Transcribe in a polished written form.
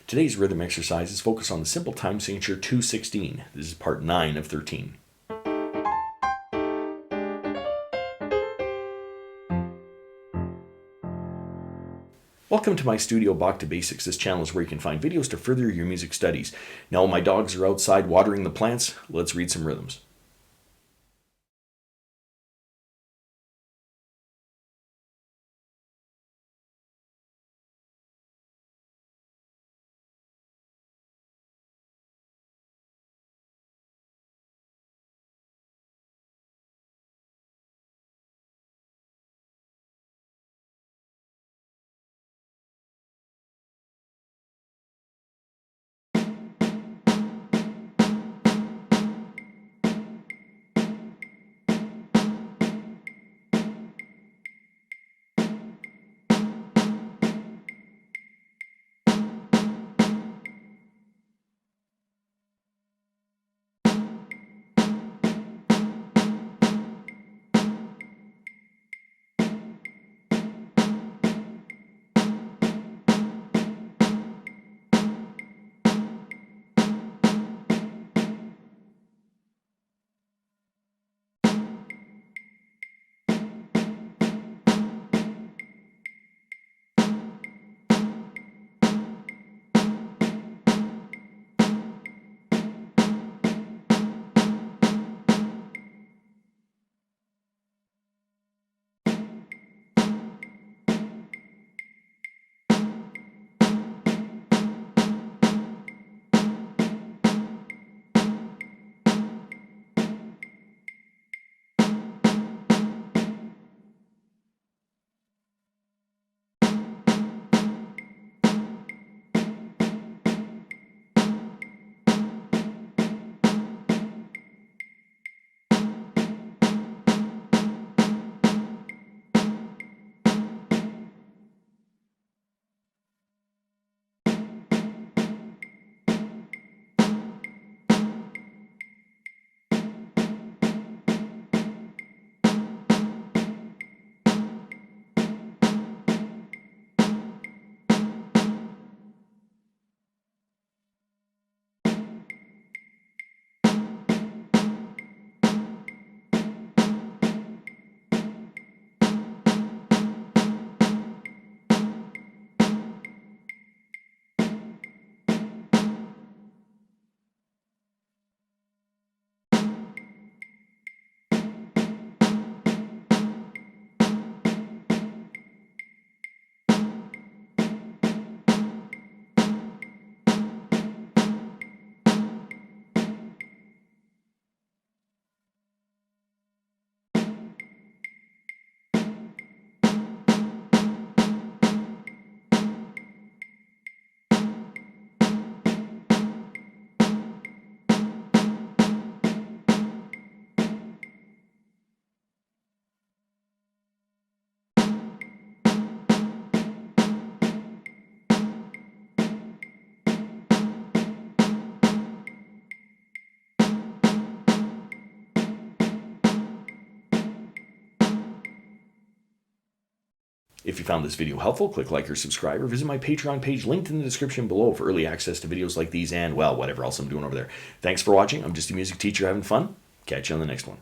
Today's rhythm exercise is focused on the simple time signature 216. This is part 9 of 13. Welcome to my studio, Bach To Basics. This channel is where you can find videos to further your music studies. Now my dogs are outside watering the plants. Let's read some rhythms. If you found this video helpful, click like or subscribe, or visit my Patreon page linked in the description below for early access to videos like these and, well, whatever else I'm doing over there. Thanks for watching. I'm just a music teacher having fun. Catch you on the next one.